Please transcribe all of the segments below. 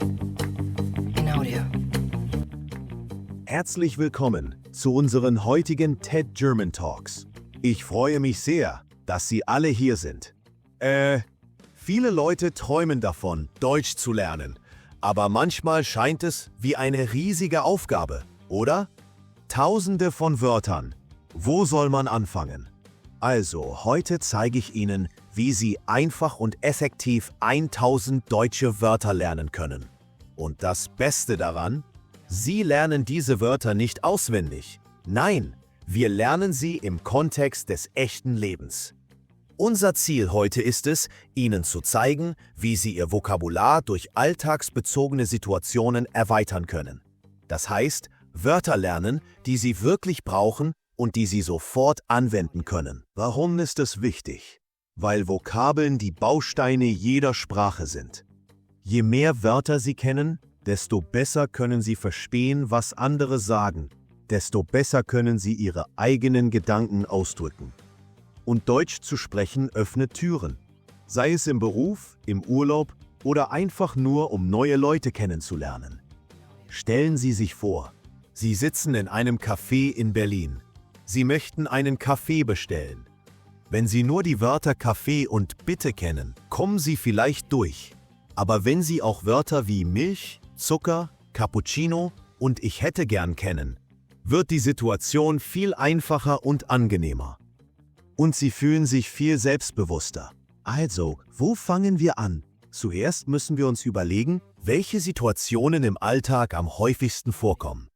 in audio. Herzlich willkommen zu unseren heutigen TED German Talks. Ich freue mich sehr, dass Sie alle hier sind. Viele Leute träumen davon, Deutsch zu lernen, aber manchmal scheint es wie eine riesige Aufgabe, oder? Tausende von Wörtern. Wo soll man anfangen? Also, heute zeige ich Ihnen, wie Sie einfach und effektiv 1000 deutsche Wörter lernen können. Und das Beste daran: Sie lernen diese Wörter nicht auswendig. Nein, wir lernen sie im Kontext des echten Lebens. Unser Ziel heute ist es, Ihnen zu zeigen, wie Sie Ihr Vokabular durch alltagsbezogene Situationen erweitern können. Das heißt, Wörter lernen, die Sie wirklich brauchen und die Sie sofort anwenden können. Warum ist es wichtig? Weil Vokabeln die Bausteine jeder Sprache sind. Je mehr Wörter Sie kennen, desto besser können Sie verstehen, was andere sagen, desto besser können Sie Ihre eigenen Gedanken ausdrücken. Und Deutsch zu sprechen öffnet Türen, sei es im Beruf, im Urlaub oder einfach nur, um neue Leute kennenzulernen. Stellen Sie sich vor, Sie sitzen in einem Café in Berlin. Sie möchten einen Kaffee bestellen. Wenn Sie nur die Wörter Kaffee und Bitte kennen, kommen Sie vielleicht durch. Aber wenn Sie auch Wörter wie Milch, Zucker, Cappuccino und ich hätte gern kennen, wird die Situation viel einfacher und angenehmer. Und Sie fühlen sich viel selbstbewusster. Also, wo fangen wir an? Zuerst müssen wir uns überlegen, welche Situationen im Alltag am häufigsten vorkommen.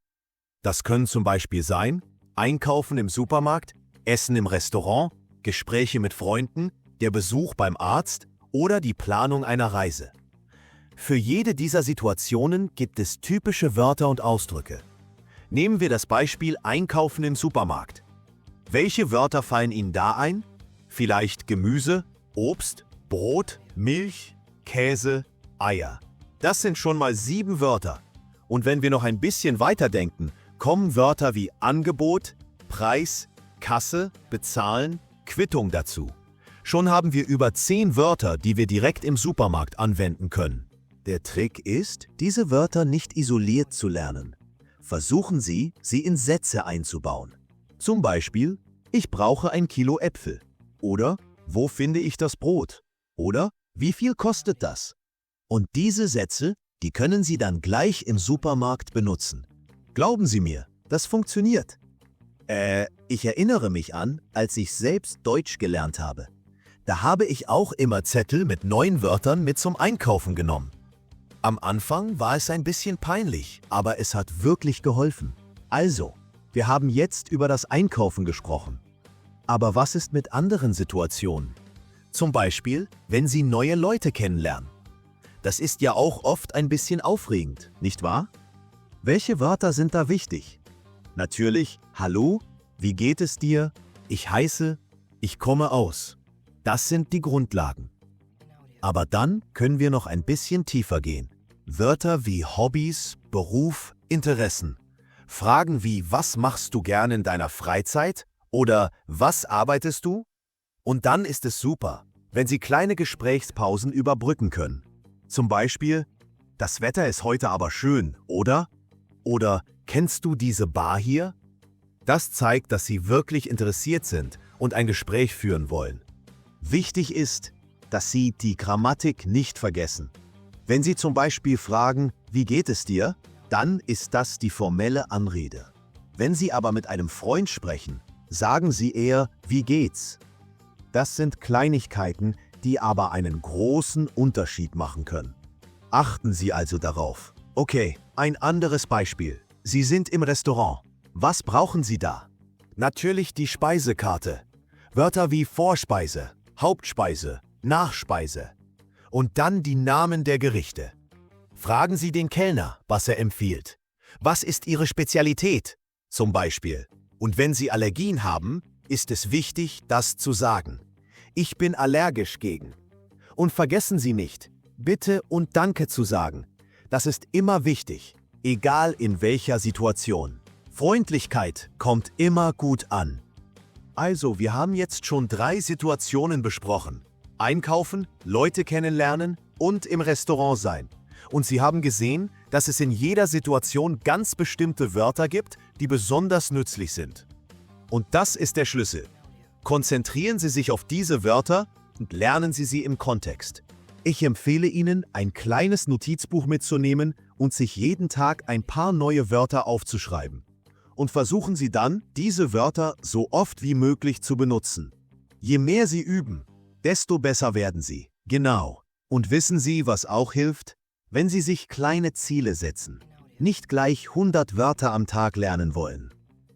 Das können zum Beispiel sein: Einkaufen im Supermarkt, Essen im Restaurant, Gespräche mit Freunden, der Besuch beim Arzt oder die Planung einer Reise. Für jede dieser Situationen gibt es typische Wörter und Ausdrücke. Nehmen wir das Beispiel Einkaufen im Supermarkt. Welche Wörter fallen Ihnen da ein? Vielleicht Gemüse, Obst, Brot, Milch, Käse, Eier. Das sind schon mal 7 Wörter. Und wenn wir noch ein bisschen weiterdenken, kommen Wörter wie Angebot, Preis, Kasse, Bezahlen, Quittung dazu. Schon haben wir über 10 Wörter, die wir direkt im Supermarkt anwenden können. Der Trick ist, diese Wörter nicht isoliert zu lernen. Versuchen Sie, sie in Sätze einzubauen. Zum Beispiel: Ich brauche 1 Kilo Äpfel. Oder: Wo finde ich das Brot? Oder: Wie viel kostet das? Und diese Sätze, die können Sie dann gleich im Supermarkt benutzen. Glauben Sie mir, das funktioniert. Ich erinnere mich an, als ich selbst Deutsch gelernt habe. Da habe ich auch immer Zettel mit neuen Wörtern mit zum Einkaufen genommen. Am Anfang war es ein bisschen peinlich, aber es hat wirklich geholfen. Also, wir haben jetzt über das Einkaufen gesprochen. Aber was ist mit anderen Situationen? Zum Beispiel, wenn Sie neue Leute kennenlernen. Das ist ja auch oft ein bisschen aufregend, nicht wahr? Welche Wörter sind da wichtig? Natürlich: Hallo, wie geht es dir? Ich heiße, ich komme aus. Das sind die Grundlagen. Aber dann können wir noch ein bisschen tiefer gehen. Wörter wie Hobbys, Beruf, Interessen. Fragen wie: Was machst du gerne in deiner Freizeit? Oder was arbeitest du? Und dann ist es super, wenn Sie kleine Gesprächspausen überbrücken können. Zum Beispiel: Das Wetter ist heute aber schön, oder? Oder: Kennst du diese Bar hier? Das zeigt, dass Sie wirklich interessiert sind und ein Gespräch führen wollen. Wichtig ist, dass Sie die Grammatik nicht vergessen. Wenn Sie zum Beispiel fragen: Wie geht es dir? Dann ist das die formelle Anrede. Wenn Sie aber mit einem Freund sprechen, sagen Sie eher: Wie geht's? Das sind Kleinigkeiten, die aber einen großen Unterschied machen können. Achten Sie also darauf. Okay, ein anderes Beispiel. Sie sind im Restaurant. Was brauchen Sie da? Natürlich die Speisekarte. Wörter wie Vorspeise, Hauptspeise, Nachspeise. Und dann die Namen der Gerichte. Fragen Sie den Kellner, was er empfiehlt. Was ist Ihre Spezialität? Zum Beispiel. Und wenn Sie Allergien haben, ist es wichtig, das zu sagen. Ich bin allergisch gegen. Und vergessen Sie nicht, Bitte und Danke zu sagen. Das ist immer wichtig, egal in welcher Situation. Freundlichkeit kommt immer gut an. Also, wir haben jetzt schon 3 Situationen besprochen. Einkaufen, Leute kennenlernen und im Restaurant sein. Und Sie haben gesehen, dass es in jeder Situation ganz bestimmte Wörter gibt, die besonders nützlich sind. Und das ist der Schlüssel. Konzentrieren Sie sich auf diese Wörter und lernen Sie sie im Kontext. Ich empfehle Ihnen, ein kleines Notizbuch mitzunehmen und sich jeden Tag ein paar neue Wörter aufzuschreiben. Und versuchen Sie dann, diese Wörter so oft wie möglich zu benutzen. Je mehr Sie üben, desto besser werden Sie. Genau. Und wissen Sie, was auch hilft? Wenn Sie sich kleine Ziele setzen. Nicht gleich 100 Wörter am Tag lernen wollen.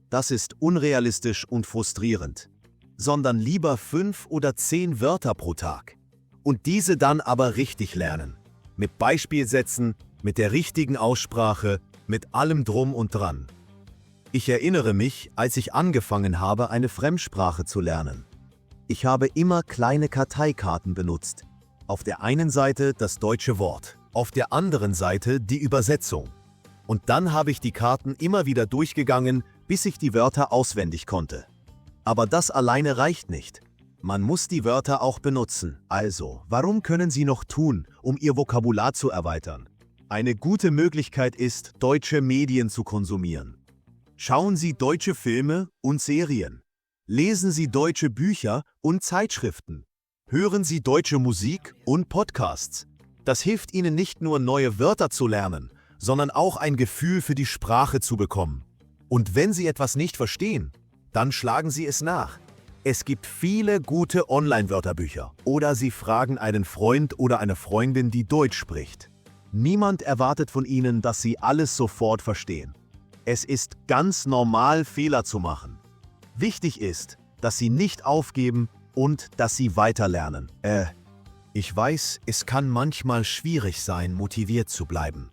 Das ist unrealistisch und frustrierend. Sondern lieber 5 oder 10 Wörter pro Tag. Und diese dann aber richtig lernen. Mit Beispielsätzen, mit der richtigen Aussprache, mit allem drum und dran. Ich erinnere mich, als ich angefangen habe, eine Fremdsprache zu lernen. Ich habe immer kleine Karteikarten benutzt. Auf der einen Seite das deutsche Wort, auf der anderen Seite die Übersetzung. Und dann habe ich die Karten immer wieder durchgegangen, bis ich die Wörter auswendig konnte. Aber das alleine reicht nicht. Man muss die Wörter auch benutzen. Also, warum können Sie noch tun, um Ihr Vokabular zu erweitern? Eine gute Möglichkeit ist, deutsche Medien zu konsumieren. Schauen Sie deutsche Filme und Serien. Lesen Sie deutsche Bücher und Zeitschriften. Hören Sie deutsche Musik und Podcasts. Das hilft Ihnen nicht nur, neue Wörter zu lernen, sondern auch ein Gefühl für die Sprache zu bekommen. Und wenn Sie etwas nicht verstehen, dann schlagen Sie es nach. Es gibt viele gute Online-Wörterbücher. Oder Sie fragen einen Freund oder eine Freundin, die Deutsch spricht. Niemand erwartet von Ihnen, dass Sie alles sofort verstehen. Es ist ganz normal, Fehler zu machen. Wichtig ist, dass Sie nicht aufgeben und dass Sie weiterlernen. Ich weiß, es kann manchmal schwierig sein, motiviert zu bleiben.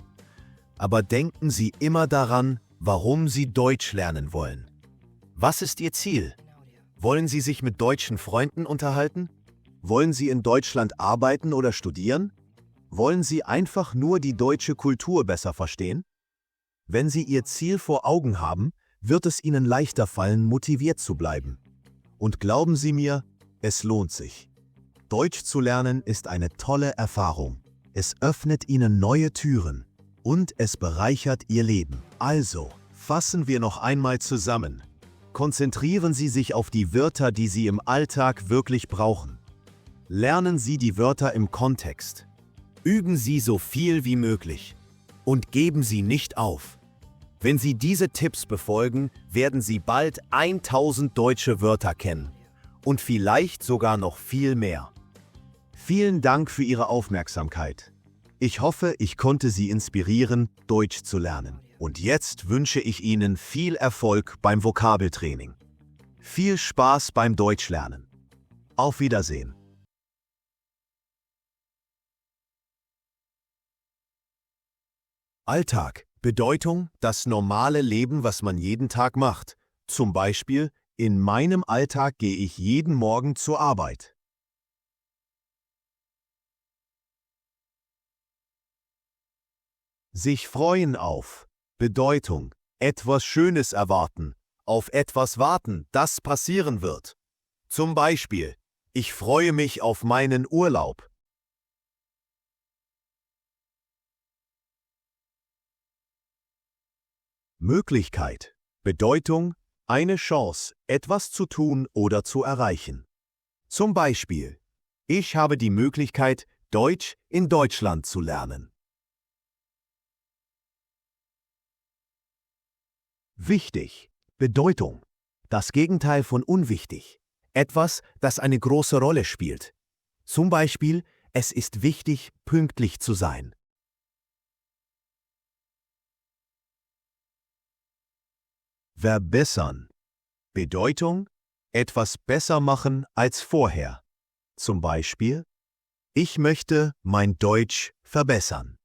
Aber denken Sie immer daran, warum Sie Deutsch lernen wollen. Was ist Ihr Ziel? Wollen Sie sich mit deutschen Freunden unterhalten? Wollen Sie in Deutschland arbeiten oder studieren? Wollen Sie einfach nur die deutsche Kultur besser verstehen? Wenn Sie Ihr Ziel vor Augen haben, wird es Ihnen leichter fallen, motiviert zu bleiben. Und glauben Sie mir, es lohnt sich. Deutsch zu lernen ist eine tolle Erfahrung. Es öffnet Ihnen neue Türen und es bereichert Ihr Leben. Also, fassen wir noch einmal zusammen. Konzentrieren Sie sich auf die Wörter, die Sie im Alltag wirklich brauchen. Lernen Sie die Wörter im Kontext. Üben Sie so viel wie möglich. Und geben Sie nicht auf. Wenn Sie diese Tipps befolgen, werden Sie bald 1000 deutsche Wörter kennen. Und vielleicht sogar noch viel mehr. Vielen Dank für Ihre Aufmerksamkeit. Ich hoffe, ich konnte Sie inspirieren, Deutsch zu lernen. Und jetzt wünsche ich Ihnen viel Erfolg beim Vokabeltraining. Viel Spaß beim Deutschlernen. Auf Wiedersehen. Alltag. Bedeutung: das normale Leben, was man jeden Tag macht. Zum Beispiel: in meinem Alltag gehe ich jeden Morgen zur Arbeit. Sich freuen auf. Bedeutung: etwas Schönes erwarten, auf etwas warten, das passieren wird. Zum Beispiel: ich freue mich auf meinen Urlaub. Möglichkeit. Bedeutung: eine Chance, etwas zu tun oder zu erreichen. Zum Beispiel: ich habe die Möglichkeit, Deutsch in Deutschland zu lernen. Wichtig. Bedeutung: das Gegenteil von unwichtig. Etwas, das eine große Rolle spielt. Zum Beispiel: es ist wichtig, pünktlich zu sein. Verbessern. Bedeutung: etwas besser machen als vorher. Zum Beispiel: ich möchte mein Deutsch verbessern.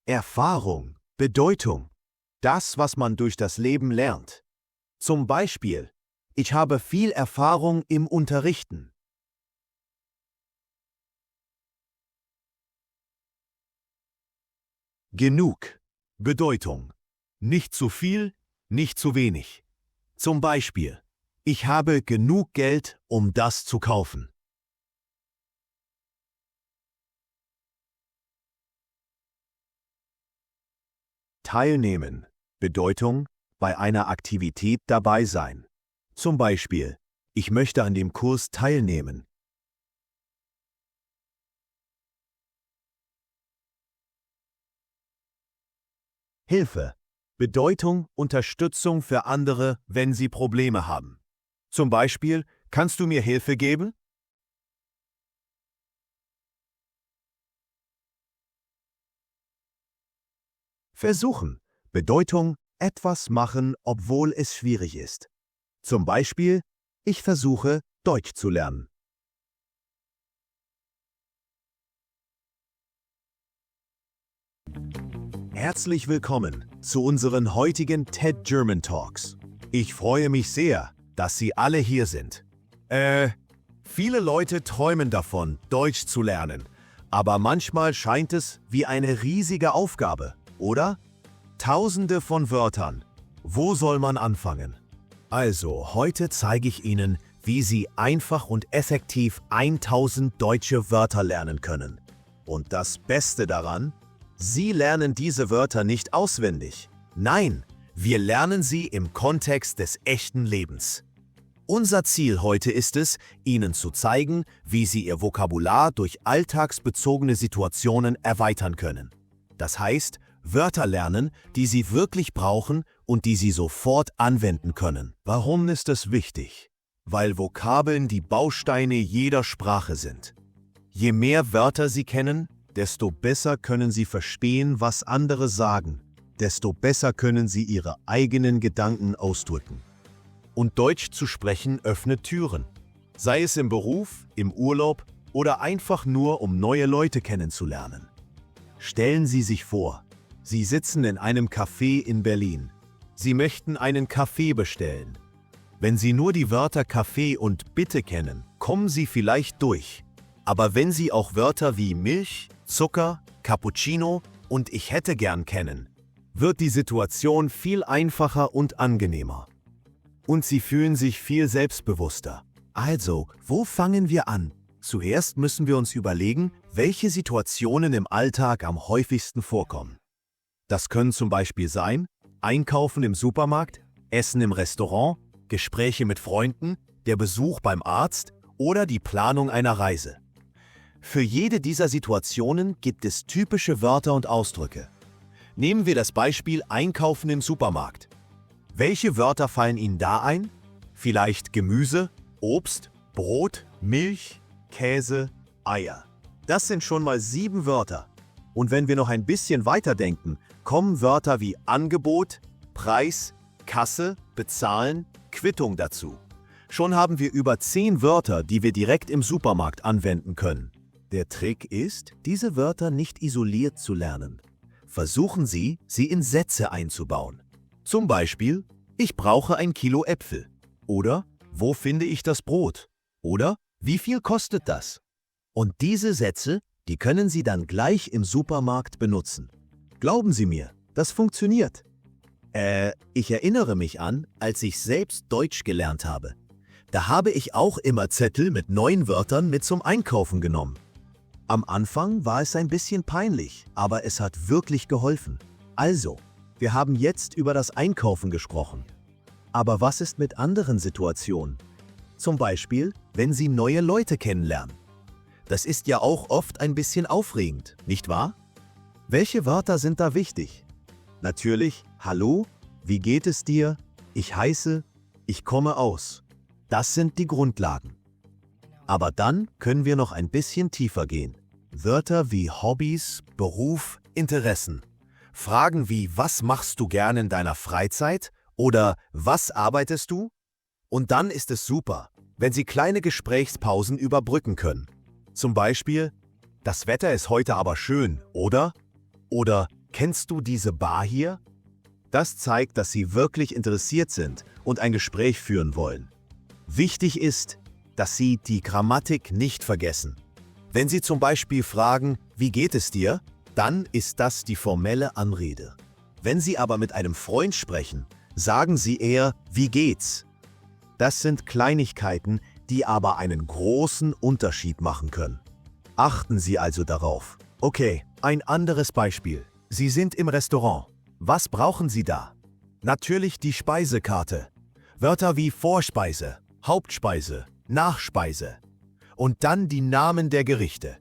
Erfahrung. Bedeutung: das, was man durch das Leben lernt. Zum Beispiel: ich habe viel Erfahrung im Unterrichten. Genug. Bedeutung: nicht zu viel, nicht zu wenig. Zum Beispiel: Ich habe genug Geld, um das zu kaufen. Teilnehmen. Bedeutung: bei einer Aktivität dabei sein. Zum Beispiel: Ich möchte an dem Kurs teilnehmen. Hilfe. Bedeutung: Unterstützung für andere, wenn sie Probleme haben. Zum Beispiel: Kannst du mir Hilfe geben? Versuchen. Bedeutung: etwas machen, obwohl es schwierig ist. Zum Beispiel: Ich versuche, Deutsch zu lernen. Herzlich willkommen zu unseren heutigen TED German Talks. Ich freue mich sehr, dass Sie alle hier sind. Viele Leute träumen davon, Deutsch zu lernen, aber manchmal scheint es wie eine riesige Aufgabe, oder? Tausende von Wörtern. Wo soll man anfangen? Also, heute zeige ich Ihnen, wie Sie einfach und effektiv 1000 deutsche Wörter lernen können. Und das Beste daran: Sie lernen diese Wörter nicht auswendig. Nein, wir lernen sie im Kontext des echten Lebens. Unser Ziel heute ist es, Ihnen zu zeigen, wie Sie Ihr Vokabular durch alltagsbezogene Situationen erweitern können. Das heißt, Wörter lernen, die Sie wirklich brauchen und die Sie sofort anwenden können. Warum ist das wichtig? Weil Vokabeln die Bausteine jeder Sprache sind. Je mehr Wörter Sie kennen, desto besser können Sie verstehen, was andere sagen. Desto besser können Sie Ihre eigenen Gedanken ausdrücken. Und Deutsch zu sprechen öffnet Türen. Sei es im Beruf, im Urlaub oder einfach nur, um neue Leute kennenzulernen. Stellen Sie sich vor, Sie sitzen in einem Café in Berlin. Sie möchten einen Kaffee bestellen. Wenn Sie nur die Wörter Kaffee und Bitte kennen, kommen Sie vielleicht durch. Aber wenn Sie auch Wörter wie Milch, Zucker, Cappuccino und Ich hätte gern kennen, wird die Situation viel einfacher und angenehmer. Und Sie fühlen sich viel selbstbewusster. Also, wo fangen wir an? Zuerst müssen wir uns überlegen, welche Situationen im Alltag am häufigsten vorkommen. Das können zum Beispiel sein: Einkaufen im Supermarkt, Essen im Restaurant, Gespräche mit Freunden, der Besuch beim Arzt oder die Planung einer Reise. Für jede dieser Situationen gibt es typische Wörter und Ausdrücke. Nehmen wir das Beispiel Einkaufen im Supermarkt. Welche Wörter fallen Ihnen da ein? Vielleicht Gemüse, Obst, Brot, Milch, Käse, Eier. Das sind schon mal 7 Wörter. Und wenn wir noch ein bisschen weiterdenken, kommen Wörter wie Angebot, Preis, Kasse, Bezahlen, Quittung dazu. Schon haben wir über 10 Wörter, die wir direkt im Supermarkt anwenden können. Der Trick ist, diese Wörter nicht isoliert zu lernen. Versuchen Sie, sie in Sätze einzubauen. Zum Beispiel: Ich brauche 1 Kilo Äpfel. Oder: Wo finde ich das Brot? Oder: Wie viel kostet das? Und diese Sätze, die können Sie dann gleich im Supermarkt benutzen. Glauben Sie mir, das funktioniert. Ich erinnere mich an, als ich selbst Deutsch gelernt habe. Da habe ich auch immer Zettel mit neuen Wörtern mit zum Einkaufen genommen. Am Anfang war es ein bisschen peinlich, aber es hat wirklich geholfen. Also, wir haben jetzt über das Einkaufen gesprochen. Aber was ist mit anderen Situationen? Zum Beispiel, wenn Sie neue Leute kennenlernen. Das ist ja auch oft ein bisschen aufregend, nicht wahr? Welche Wörter sind da wichtig? Natürlich: Hallo, wie geht es dir? Ich heiße, ich komme aus. Das sind die Grundlagen. Aber dann können wir noch ein bisschen tiefer gehen. Wörter wie Hobbys, Beruf, Interessen. Fragen wie: Was machst du gern in deiner Freizeit? Oder was arbeitest du? Und dann ist es super, wenn Sie kleine Gesprächspausen überbrücken können. Zum Beispiel: Das Wetter ist heute aber schön, oder? Oder: Kennst du diese Bar hier? Das zeigt, dass Sie wirklich interessiert sind und ein Gespräch führen wollen. Wichtig ist, dass Sie die Grammatik nicht vergessen. Wenn Sie zum Beispiel fragen: Wie geht es dir? Dann ist das die formelle Anrede. Wenn Sie aber mit einem Freund sprechen, sagen Sie eher: Wie geht's? Das sind Kleinigkeiten, die aber einen großen Unterschied machen können. Achten Sie also darauf. Okay, ein anderes Beispiel. Sie sind im Restaurant. Was brauchen Sie da? Natürlich die Speisekarte. Wörter wie Vorspeise, Hauptspeise, Nachspeise. Und dann die Namen der Gerichte.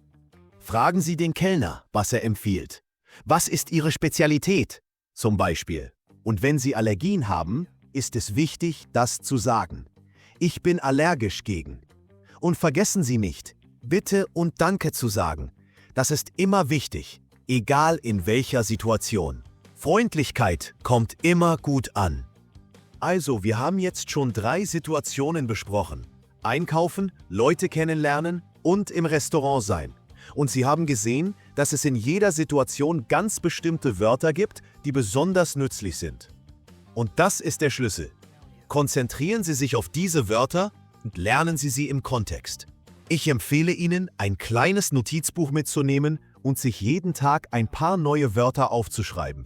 Fragen Sie den Kellner, was er empfiehlt. Was ist Ihre Spezialität? Zum Beispiel. Und wenn Sie Allergien haben, ist es wichtig, das zu sagen. Ich bin allergisch gegen. Und vergessen Sie nicht, Bitte und Danke zu sagen. Das ist immer wichtig, egal in welcher Situation. Freundlichkeit kommt immer gut an. Also, wir haben jetzt schon 3 Situationen besprochen. Einkaufen, Leute kennenlernen und im Restaurant sein. Und Sie haben gesehen, dass es in jeder Situation ganz bestimmte Wörter gibt, die besonders nützlich sind. Und das ist der Schlüssel. Konzentrieren Sie sich auf diese Wörter und lernen Sie sie im Kontext. Ich empfehle Ihnen, ein kleines Notizbuch mitzunehmen und sich jeden Tag ein paar neue Wörter aufzuschreiben.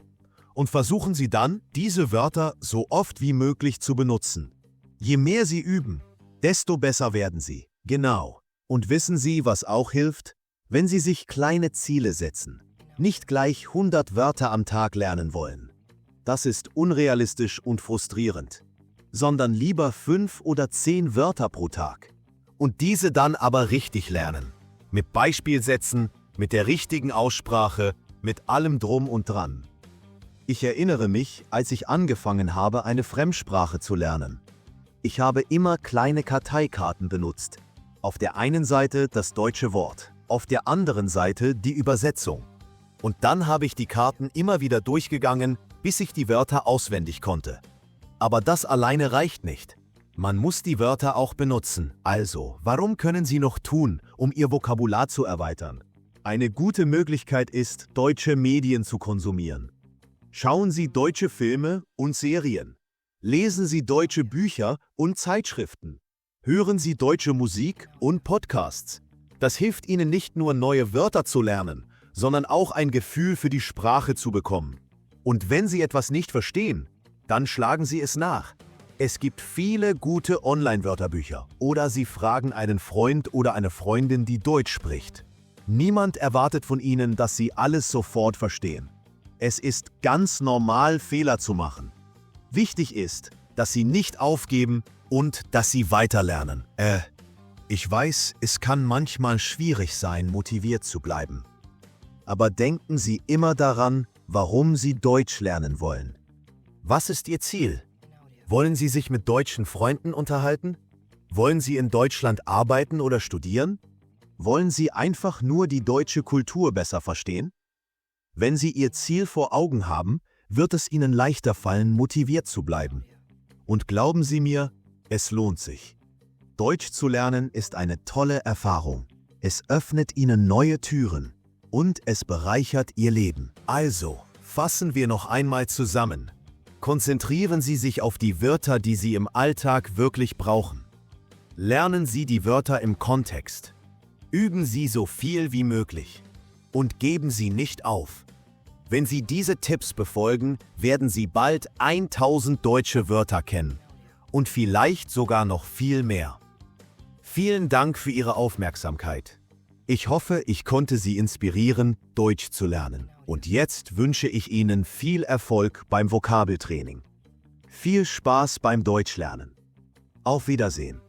Und versuchen Sie dann, diese Wörter so oft wie möglich zu benutzen. Je mehr Sie üben, desto besser werden Sie. Genau. Und wissen Sie, was auch hilft? Wenn Sie sich kleine Ziele setzen. Nicht gleich 100 Wörter am Tag lernen wollen. Das ist unrealistisch und frustrierend. Sondern lieber 5 oder 10 Wörter pro Tag. Und diese dann aber richtig lernen. Mit Beispielsätzen, mit der richtigen Aussprache, mit allem Drum und Dran. Ich erinnere mich, als ich angefangen habe, eine Fremdsprache zu lernen. Ich habe immer kleine Karteikarten benutzt. Auf der einen Seite das deutsche Wort, auf der anderen Seite die Übersetzung. Und dann habe ich die Karten immer wieder durchgegangen, bis ich die Wörter auswendig konnte. Aber das alleine reicht nicht. Man muss die Wörter auch benutzen. Also, warum können Sie noch tun, um Ihr Vokabular zu erweitern? Eine gute Möglichkeit ist, deutsche Medien zu konsumieren. Schauen Sie deutsche Filme und Serien. Lesen Sie deutsche Bücher und Zeitschriften. Hören Sie deutsche Musik und Podcasts. Das hilft Ihnen nicht nur, neue Wörter zu lernen, sondern auch ein Gefühl für die Sprache zu bekommen. Und wenn Sie etwas nicht verstehen, dann schlagen Sie es nach. Es gibt viele gute Online-Wörterbücher oder Sie fragen einen Freund oder eine Freundin, die Deutsch spricht. Niemand erwartet von Ihnen, dass Sie alles sofort verstehen. Es ist ganz normal, Fehler zu machen. Wichtig ist, dass Sie nicht aufgeben und dass Sie weiterlernen. Ich weiß, es kann manchmal schwierig sein, motiviert zu bleiben. Aber denken Sie immer daran, warum Sie Deutsch lernen wollen. Was ist Ihr Ziel? Wollen Sie sich mit deutschen Freunden unterhalten? Wollen Sie in Deutschland arbeiten oder studieren? Wollen Sie einfach nur die deutsche Kultur besser verstehen? Wenn Sie Ihr Ziel vor Augen haben, wird es Ihnen leichter fallen, motiviert zu bleiben. Und glauben Sie mir, es lohnt sich. Deutsch zu lernen ist eine tolle Erfahrung. Es öffnet Ihnen neue Türen und es bereichert Ihr Leben. Also, fassen wir noch einmal zusammen. Konzentrieren Sie sich auf die Wörter, die Sie im Alltag wirklich brauchen. Lernen Sie die Wörter im Kontext. Üben Sie so viel wie möglich. Und geben Sie nicht auf. Wenn Sie diese Tipps befolgen, werden Sie bald 1000 deutsche Wörter kennen. Und vielleicht sogar noch viel mehr. Vielen Dank für Ihre Aufmerksamkeit. Ich hoffe, ich konnte Sie inspirieren, Deutsch zu lernen. Und jetzt wünsche ich Ihnen viel Erfolg beim Vokabeltraining. Viel Spaß beim Deutschlernen. Auf Wiedersehen.